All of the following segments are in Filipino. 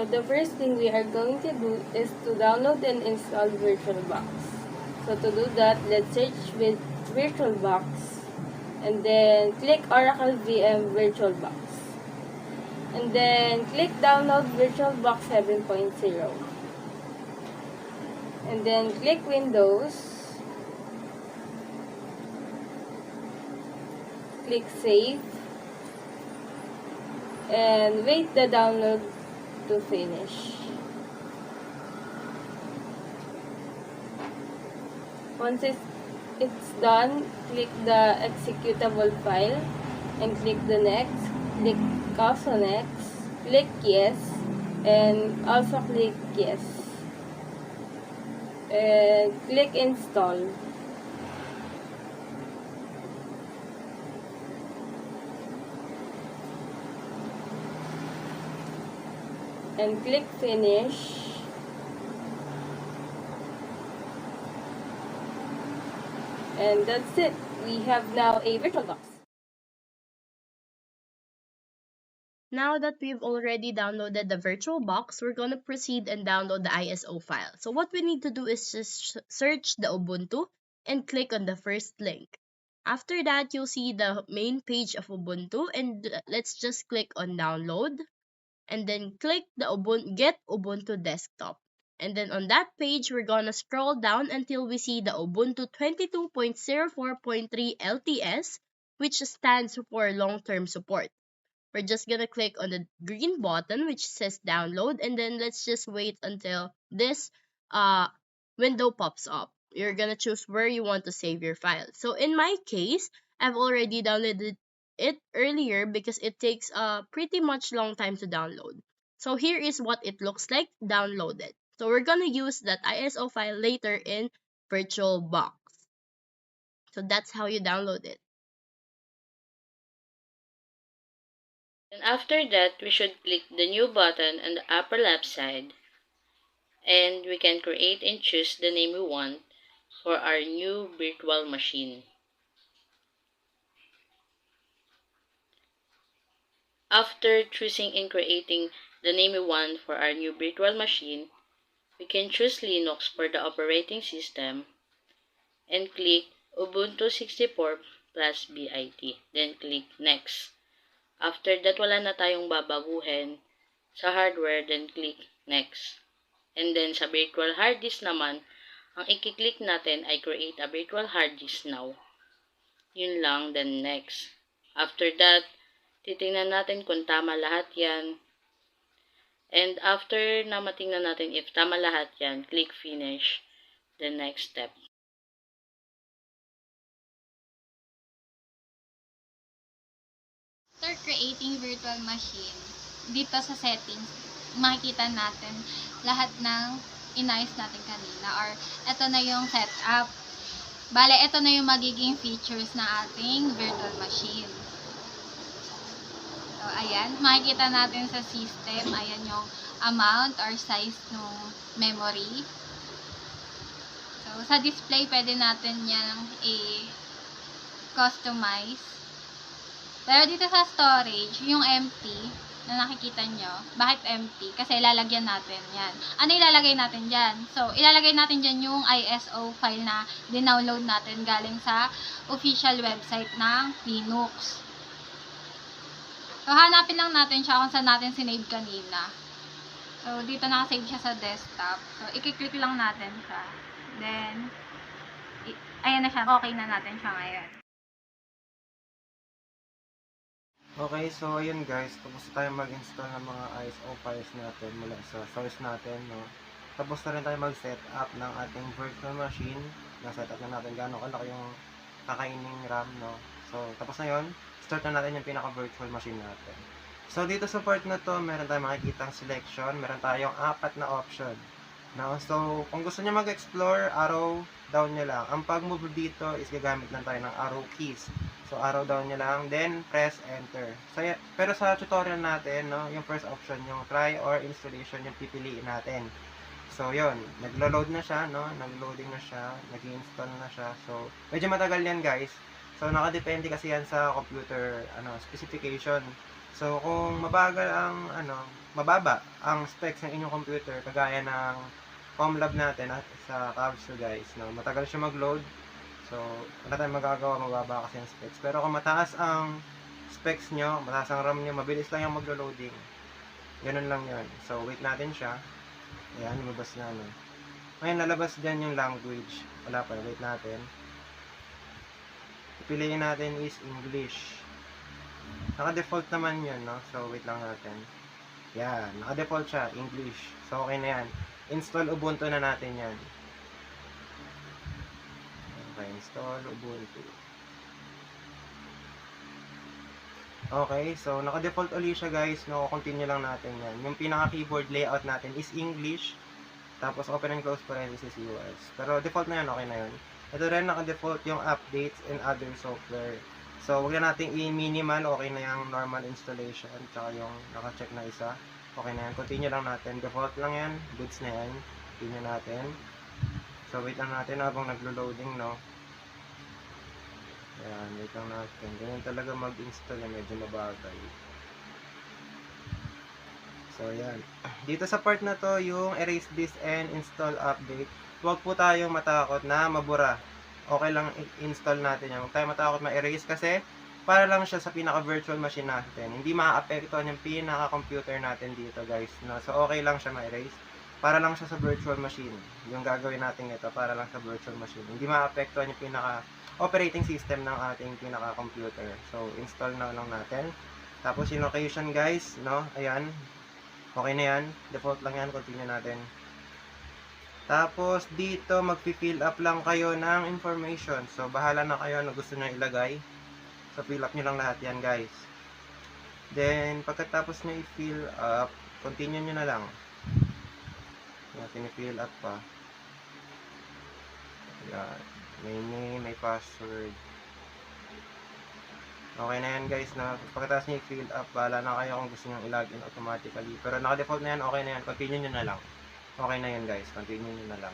So the first thing we are going to do is to download and install VirtualBox. So to do that, let's search with VirtualBox and then click Oracle VM VirtualBox. And then click download VirtualBox 7.0. And then click Windows. Click Save. And wait the download to finish. Once it's done, click the executable file and click the next, click also next, click yes, and also click yes, and click install. And click finish. And that's it. We have now a VirtualBox. Now that we've already downloaded the VirtualBox, we're going to proceed and download the ISO file. So what we need to do is just search the Ubuntu and click on the first link. After that, you'll see the main page of Ubuntu, and let's just click on download and then click the Get Ubuntu Desktop. And then on that page, we're gonna scroll down until we see the Ubuntu 22.04.3 LTS, which stands for long-term support. We're just gonna click on the green button which says download, and then let's just wait until this window pops up. You're gonna choose where you want to save your file. So in my case, I've already downloaded it earlier because it takes a pretty much long time to download. So here is what it looks like downloaded. So we're gonna use that ISO file later in VirtualBox. So that's how you download it. And after that, we should click the new button on the upper left side, and we can create and choose the name we want for our new virtual machine. After choosing and creating the name we want for our new virtual machine, we can choose Linux for the operating system and click Ubuntu 64 plus BIT. Then click Next. After that, wala na tayong babaguhin sa hardware, then click Next. And then sa virtual hard disk naman, ang i-click natin ay create a virtual hard disk now. Yun lang, then next. After that, titingnan natin kung tama lahat yan. And after na matingnan natin if tama lahat yan, click finish, the next step. After creating virtual machine, dito sa settings, makikita natin lahat ng inayos natin kanina, or ito na yung setup. Bale, ito na yung magiging features na ating virtual machine. So, ayan, makikita natin sa system, ayan yung amount or size ng memory. So, sa display, pwede natin yan i-customize. Pero dito sa storage, yung empty na nakikita nyo, bakit empty? Kasi ilalagyan natin yan. Ano ilalagay natin dyan? So, ilalagay natin dyan yung ISO file na dinownload natin galing sa official website ng Linux. So, hanapin lang natin siya kung saan natin sinave kanina. So, dito nakasave siya sa desktop. So, i-click lang natin siya. Then, ayan na siya. Okay na natin siya ngayon. Okay, so ayun guys, tapos tayo mag-install ng mga ISO files natin mula sa source natin, no? Tapos na rin tayo mag-set up ng ating virtual machine. Na-set up na natin gaano kalaki yung kakaining RAM, no? So, tapos na yun, start na natin yung pinaka-virtual machine natin. So, dito sa part na to, meron tayong makikitang selection, meron tayong 4 na option. No? So, kung gusto niyo mag-explore, arrow down nyo lang. Ang pag-move dito is gagamit lang tayo ng arrow keys. So, arrow down nyo lang, then press enter. So, pero sa tutorial natin, no, yung first option, yung try or installation, yung pipiliin natin. So, yun, naglo-load na siya, no, nag-loading na siya, nag-install na siya. So, medyo matagal yan, guys. So, nakadepende kasi yan sa computer, specification. So, kung mababa ang specs ng inyong computer, kagaya ng ComLab natin at sa Cavs guys, no, matagal siya mag-load. So, wala tayong magagawa, mababa kasi ang specs. Pero kung mataas ang specs nyo, mataas ang RAM nyo, mabilis lang yung maglo-loading. Ganun lang yun. So, wait natin siya. Ayan, lumabas na, no. Ngayon, lalabas dyan yung language. Wala pa, wait natin. Piliin natin is English. Naka-default naman yun, no? So, wait lang natin. Yan, naka-default siya, English. So, okay na yan. Install Ubuntu na natin yan. Okay, install Ubuntu. Okay, so naka-default ulit siya guys, no? Continue lang natin yan. Yung pinaka-keyboard layout natin is English. Tapos open and close parenthesis US. Pero default na yan, okay na yun. Ito rin naka-default yung updates and other software. So, huwag na natin i-minimal, okay na yung normal installation. Tsaka yung naka-check na isa. Okay na yan. Continue lang natin. Default lang yan. Goods na yan. Continue natin. So, wait lang natin habang naglo-loading, no? Ayan, wait lang natin. Ganyan talaga mag-install yan. Medyo mabagal. So, ayan. Dito sa part na to, yung erase this and install update, huwag po tayong matakot na mabura. Okay lang install natin yan. Huwag tayong matakot ma-erase kasi para lang siya sa pinaka-virtual machine natin. Hindi maaapektuhan yung pinaka-computer natin dito, guys. No? So, okay lang siya ma-erase. Para lang siya sa virtual machine. Yung gagawin natin ito, para lang sa virtual machine. Hindi maaapektuhan yung pinaka-operating system ng ating pinaka-computer. So, install na lang natin. Tapos, yung location, guys, no? Ayan. Okay na yan. Default lang yan. Continue natin. Tapos, dito, mag-fill up lang kayo ng information. So, bahala na kayo na gusto nyo ilagay. So, fill up nyo lang lahat yan, guys. Then, pagkatapos nyo i-fill up, continue nyo na lang. Yan, pinifill up pa. Yan. May name, may password. Okay na yan, guys. Na pagkatapos nyo i-fill up, bahala na kayo kung gusto nyo i-login automatically. Pero naka-default na yan, okay na yan. Continue nyo na lang. Okay na yan, guys. Continue nyo na lang.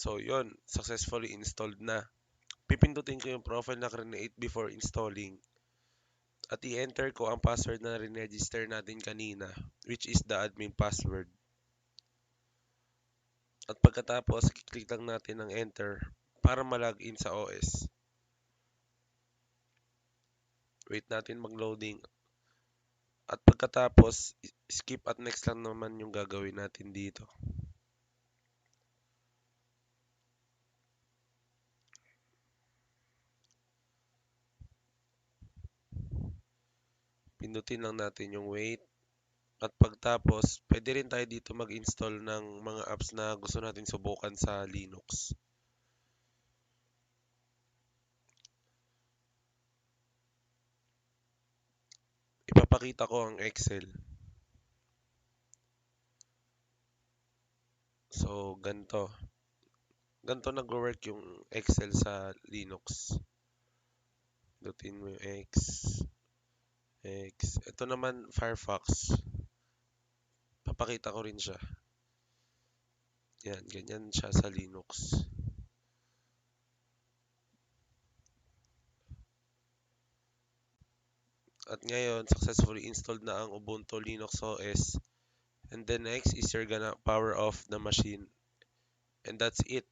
So, yon successfully installed na. Pipindutin ko yung profile na create before installing. At i-enter ko ang password na rin-register natin kanina, which is the admin password. At pagkatapos, click lang natin ang enter para ma-login sa OS. Wait natin mag-loading. At pagkatapos, skip at next lang naman yung gagawin natin dito. Pindutin lang natin yung wait. At pagtapos, pwede rin tayo dito mag-install ng mga apps na gusto natin subukan sa Linux. Ipapakita ko ang Excel. So, ganito. Ganito nag-work yung Excel sa Linux. Pindutin mo yung X. Ito naman, Firefox. Papakita ko rin siya. Yan, ganyan siya sa Linux. At ngayon, successfully installed na ang Ubuntu Linux OS. And then next is you're gonna power off the machine. And that's it.